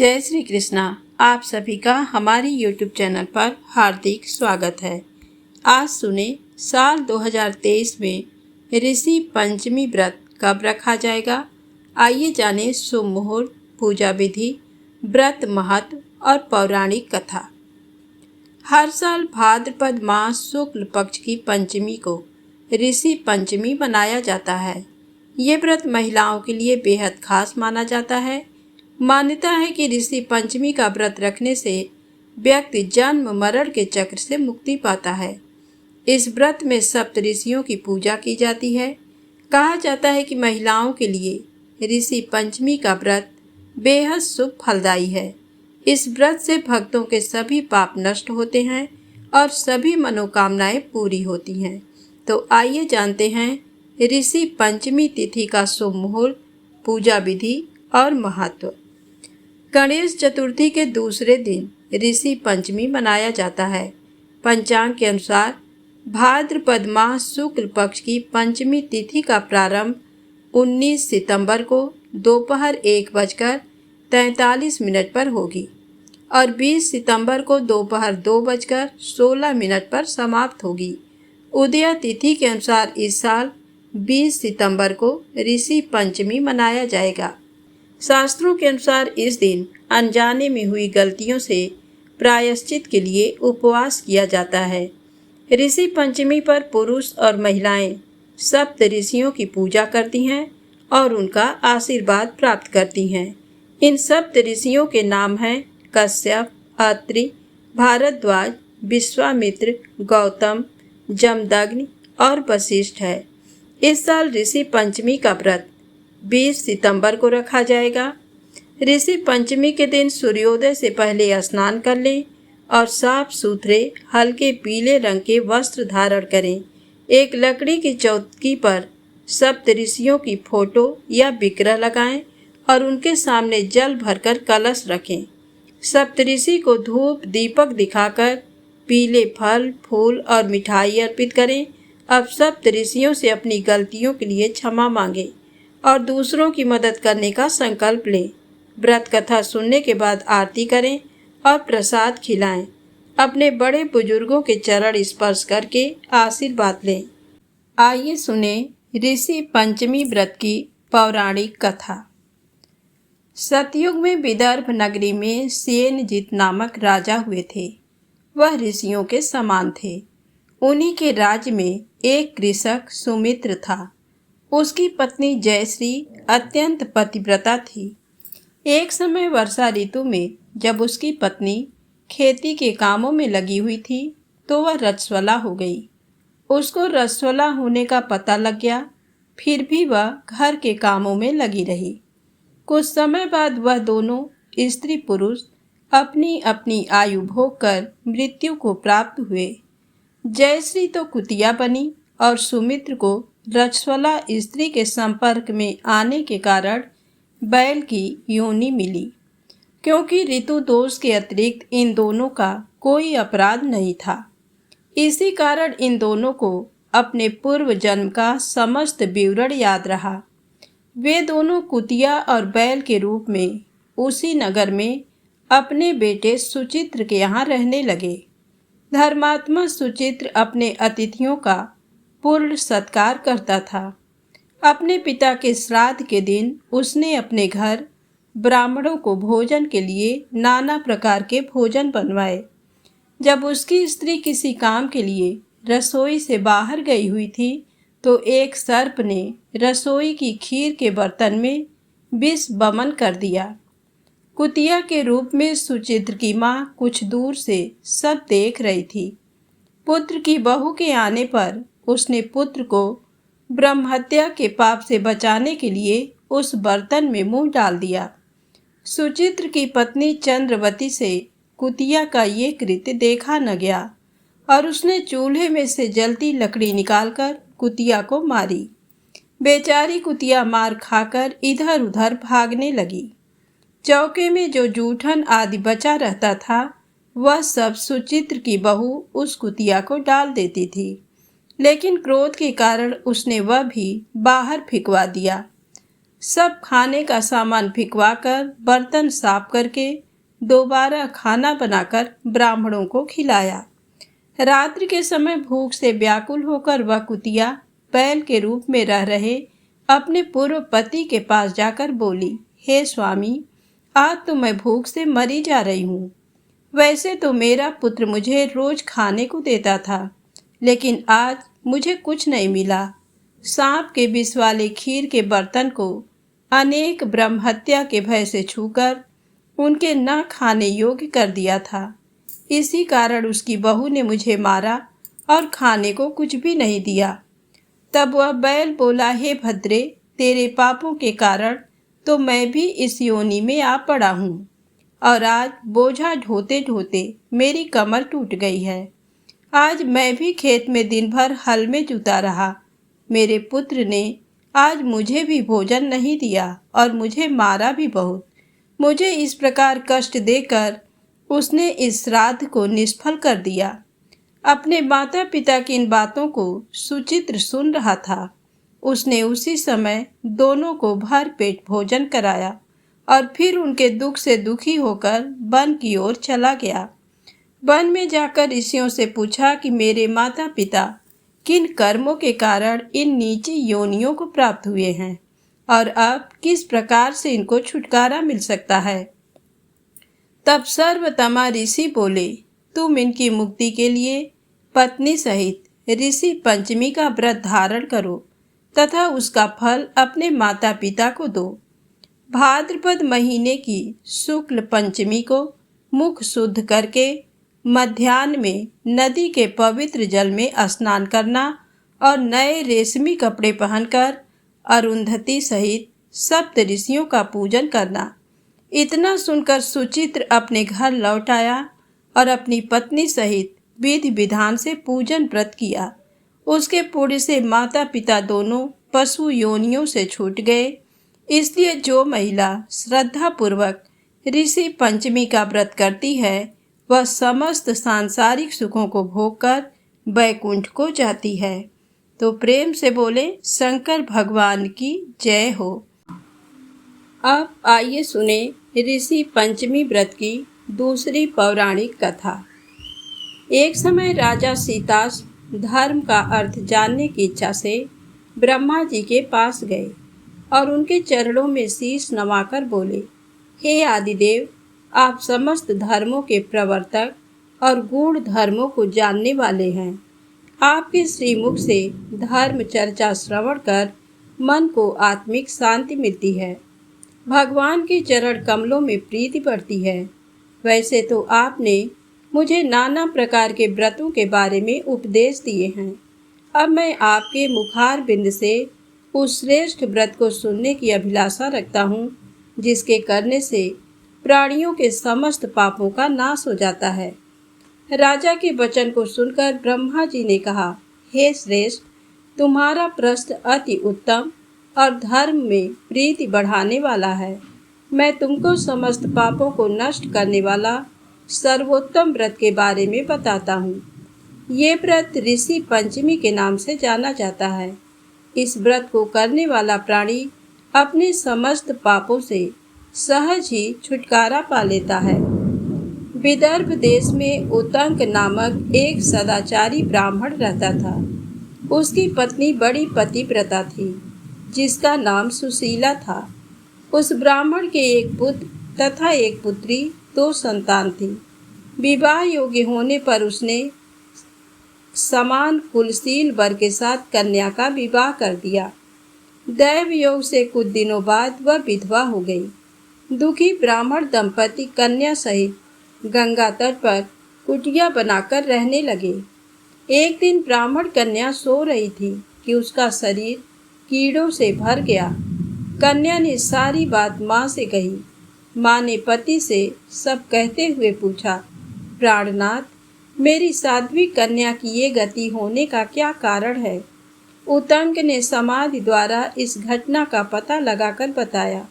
जय श्री कृष्णा। आप सभी का हमारे YouTube चैनल पर हार्दिक स्वागत है। आज सुने साल 2023 में ऋषि पंचमी व्रत कब रखा जाएगा। आइए जाने शुभ मुहूर्त, पूजा विधि, व्रत महत्व और पौराणिक कथा। हर साल भाद्रपद मास शुक्ल पक्ष की पंचमी को ऋषि पंचमी मनाया जाता है। ये व्रत महिलाओं के लिए बेहद खास माना जाता है। मान्यता है कि ऋषि पंचमी का व्रत रखने से व्यक्ति जन्म मरण के चक्र से मुक्ति पाता है। इस व्रत में सप्त ऋषियों की पूजा की जाती है। कहा जाता है कि महिलाओं के लिए ऋषि पंचमी का व्रत बेहद शुभ फलदायी है। इस व्रत से भक्तों के सभी पाप नष्ट होते हैं और सभी मनोकामनाएं पूरी होती हैं। तो आइए जानते हैं ऋषि पंचमी तिथि का शुभ मुहूर्त, पूजा विधि और महत्व। गणेश चतुर्थी के दूसरे दिन ऋषि पंचमी मनाया जाता है। पंचांग के अनुसार भाद्रपद मास शुक्ल पक्ष की पंचमी तिथि का प्रारंभ 19 सितंबर को दोपहर 1:43 पर होगी और 20 सितंबर को दोपहर 2:16 पर समाप्त होगी। उदय तिथि के अनुसार इस साल 20 सितंबर को ऋषि पंचमी मनाया जाएगा। शास्त्रों के अनुसार इस दिन अनजाने में हुई गलतियों से प्रायश्चित के लिए उपवास किया जाता है। ऋषि पंचमी पर पुरुष और महिलाएं सप्त ऋषियों की पूजा करती हैं और उनका आशीर्वाद प्राप्त करती हैं। इन सप्त ऋषियों के नाम हैं कश्यप, अत्रि, भारद्वाज, विश्वामित्र, गौतम, जमदग्नि और वशिष्ठ है। इस साल ऋषि पंचमी का व्रत 20 सितंबर को रखा जाएगा। ऋषि पंचमी के दिन सूर्योदय से पहले स्नान कर लें और साफ सुथरे हल्के पीले रंग के वस्त्र धारण करें। एक लकड़ी की चौकी पर सप्त ऋषियों की फोटो या विग्रह लगाएं और उनके सामने जल भरकर कलश रखें। सप्त ऋषि को धूप दीपक दिखाकर पीले फल, फूल और मिठाई अर्पित करें। अब सप्त ऋषियों से अपनी गलतियों के लिए क्षमा मांगें और दूसरों की मदद करने का संकल्प लें। व्रत कथा सुनने के बाद आरती करें और प्रसाद खिलाएं। अपने बड़े बुजुर्गों के चरण स्पर्श करके आशीर्वाद लें। आइए सुने ऋषि पंचमी व्रत की पौराणिक कथा। सतयुग में विदर्भ नगरी में सेनजित नामक राजा हुए थे। वह ऋषियों के समान थे। उन्हीं के राज्य में एक कृषक सुमित्र था। उसकी पत्नी जयश्री अत्यंत पतिव्रता थी। एक समय वर्षा ऋतु में जब उसकी पत्नी खेती के कामों में लगी हुई थी तो वह रजस्वला हो गई। उसको रजस्वला होने का पता लग गया, फिर भी वह घर के कामों में लगी रही। कुछ समय बाद वह दोनों स्त्री पुरुष अपनी अपनी आयु भोग कर मृत्यु को प्राप्त हुए। जयश्री तो कुतिया बनी और सुमित्र को रजस्वला स्त्री के संपर्क में आने के कारण बैल की योनि मिली। क्योंकि ऋतु दोष के अतिरिक्त इन दोनों का कोई अपराध नहीं था, इसी कारण इन दोनों को अपने पूर्व जन्म का समस्त विवरण याद रहा। वे दोनों कुतिया और बैल के रूप में उसी नगर में अपने बेटे सुचित्र के यहाँ रहने लगे। धर्मात्मा सुचित्र अपने अतिथियों का पूर्ण सत्कार करता था। अपने पिता के श्राद्ध के दिन उसने अपने घर ब्राह्मणों को भोजन के लिए नाना प्रकार के भोजन बनवाए। जब उसकी स्त्री किसी काम के लिए रसोई से बाहर गई हुई थी तो एक सर्प ने रसोई की खीर के बर्तन में विष वमन कर दिया। कुतिया के रूप में सुचित्र की माँ कुछ दूर से सब देख रही थी। पुत्र की बहू के आने पर उसने पुत्र को ब्रह्महत्या के पाप से बचाने के लिए उस बर्तन में मुंह डाल दिया। सुचित्र की पत्नी चंद्रवती से कुतिया का ये कृत्य देखा न गया और उसने चूल्हे में से जलती लकड़ी निकालकर कुतिया को मारी। बेचारी कुतिया मार खाकर इधर उधर भागने लगी। चौके में जो जूठन आदि बचा रहता था वह सब सुचित्र की बहू उस कुतिया को डाल देती थी, लेकिन क्रोध के कारण उसने वह भी बाहर फेंकवा दिया। सब खाने का सामान फिकवाकर बर्तन साफ करके दोबारा खाना बनाकर ब्राह्मणों को खिलाया। रात्रि के समय भूख से व्याकुल होकर वह कुतिया बैल के रूप में रह रहे अपने पूर्व पति के पास जाकर बोली, हे स्वामी, आज तो मैं भूख से मरी जा रही हूँ। वैसे तो मेरा पुत्र मुझे रोज खाने को देता था, लेकिन आज मुझे कुछ नहीं मिला। सांप के विष वाले खीर के बर्तन को अनेक ब्रह्महत्या के भय से छूकर उनके न खाने योग्य कर दिया था। इसी कारण उसकी बहू ने मुझे मारा और खाने को कुछ भी नहीं दिया। तब वह बैल बोला, हे भद्रे, तेरे पापों के कारण तो मैं भी इस योनि में आ पड़ा हूँ और आज बोझा ढोते ढोते मेरी कमर टूट गई है। आज मैं भी खेत में दिन भर हल में जुता रहा। मेरे पुत्र ने आज मुझे भी भोजन नहीं दिया और मुझे मारा भी बहुत। मुझे इस प्रकार कष्ट देकर उसने इस श्राद्ध को निष्फल कर दिया। अपने माता पिता की इन बातों को सुचित्र सुन रहा था। उसने उसी समय दोनों को भर पेट भोजन कराया और फिर उनके दुख से दुखी होकर वन की ओर चला गया। वन में जाकर ऋषियों से पूछा कि मेरे माता पिता किन कर्मों के कारण इन नीची योनियों को प्राप्त हुए हैं और अब किस प्रकार से इनको छुटकारा मिल सकता है। तब सर्वतमा ऋषि बोले, तुम इनकी मुक्ति के लिए पत्नी सहित ऋषि पंचमी का व्रत धारण करो तथा उसका फल अपने माता पिता को दो। भाद्रपद महीने की शुक्ल पंचमी को मुख शुद्ध करके मध्याह्न में नदी के पवित्र जल में स्नान करना और नए रेशमी कपड़े पहनकर अरुंधति सहित सप्त ऋषियों का पूजन करना। इतना सुनकर सुचित्र अपने घर लौट आया और अपनी पत्नी सहित विधि विधान से पूजन व्रत किया। उसके पुण्य से माता पिता दोनों पशु योनियों से छूट गए। इसलिए जो महिला श्रद्धा पूर्वक ऋषि पंचमी का व्रत करती है वह समस्त सांसारिक सुखों को भोगकर वैकुंठ को जाती है। तो प्रेम से बोले शंकर भगवान की जय हो। अब आइए सुने ऋषि पंचमी व्रत की दूसरी पौराणिक कथा। एक समय राजा सीतास धर्म का अर्थ जानने की इच्छा से ब्रह्मा जी के पास गए और उनके चरणों में शीश नवाकर बोले, हे आदिदेव, आप समस्त धर्मों के प्रवर्तक और गूढ़ धर्मों को जानने वाले हैं। आपके श्रीमुख से धर्म चर्चा श्रवण कर मन को आत्मिक शांति मिलती है। भगवान के चरण कमलों में प्रीति बढ़ती है। वैसे तो आपने मुझे नाना प्रकार के व्रतों के बारे में उपदेश दिए हैं। अब मैं आपके मुखार बिंद से उस श्रेष्ठ व्रत को सुनने की अभिलाषा रखता हूँ, जिसके करने से प्राणियों के समस्त पापों का नाश हो जाता है। राजा के वचन को सुनकर ब्रह्मा जी ने कहा, हे श्रेष्ठ, तुम्हारा प्रश्न अति उत्तम और धर्म में प्रीति बढ़ाने वाला है। मैं तुमको समस्त पापों को नष्ट करने वाला सर्वोत्तम व्रत के बारे में बताता हूँ। ये व्रत ऋषि पंचमी के नाम से जाना जाता है। इस व्रत को करने वाला प्राणी अपने समस्त पापों से सहज ही छुटकारा पा लेता है। विदर्भ देश में उतंक नामक एक सदाचारी ब्राह्मण रहता था। उसकी पत्नी बड़ी पतिव्रता थी, जिसका नाम सुशीला था। उस ब्राह्मण के एक पुत्र तथा एक पुत्री, 2 संतान थी। विवाह योग्य होने पर उसने समान कुलशील वर के साथ कन्या का विवाह कर दिया। दैव योग से कुछ दिनों बाद वह विधवा हो गई। दुखी ब्राह्मण दंपति कन्या सहित गंगा तट पर कुटिया बनाकर रहने लगे। एक दिन ब्राह्मण कन्या सो रही थी कि उसका शरीर कीड़ों से भर गया। कन्या ने सारी बात माँ से कही। माँ ने पति से सब कहते हुए पूछा, प्राणनाथ, मेरी साध्वी कन्या की ये गति होने का क्या कारण है? उतंक ने समाधि द्वारा इस घटना का पता लगाकर बताया।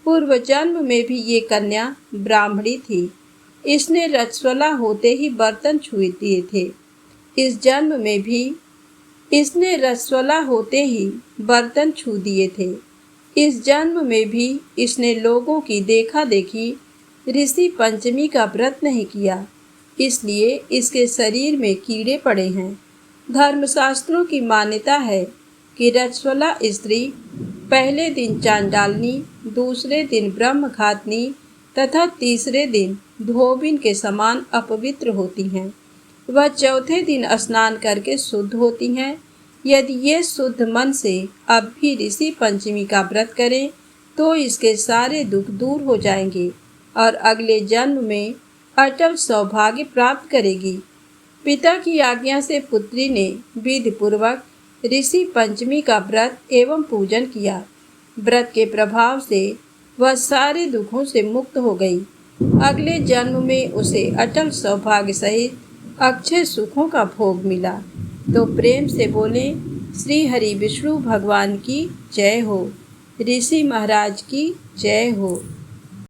पूर्व जन्म में भी ये कन्या ब्राह्मणी थी। इसने रजस्वला होते ही बर्तन छू दिए थे। इस जन्म में भी इसने रजस्वला होते ही बर्तन छू दिए थे। इस जन्म में भी इसने लोगों की देखा देखी ऋषि पंचमी का व्रत नहीं किया, इसलिए इसके शरीर में कीड़े पड़े हैं। धर्मशास्त्रों की मान्यता है कि रजस्वला स्त्री पहले दिन चांडालनी, दूसरे दिन ब्रह्मघातनी तथा तीसरे दिन धोबिन के समान अपवित्र होती हैं। वह चौथे दिन स्नान करके शुद्ध होती हैं। यदि ये शुद्ध मन से अब भी ऋषि पंचमी का व्रत करें तो इसके सारे दुख दूर हो जाएंगे और अगले जन्म में अटल सौभाग्य प्राप्त करेगी। पिता की आज्ञा से पुत्री ने विधि पूर्वक ऋषि पंचमी का व्रत एवं पूजन किया। व्रत के प्रभाव से वह सारे दुखों से मुक्त हो गई। अगले जन्म में उसे अटल सौभाग्य सहित अक्षय सुखों का भोग मिला। तो प्रेम से बोले श्री हरि विष्णु भगवान की जय हो, ऋषि महाराज की जय हो।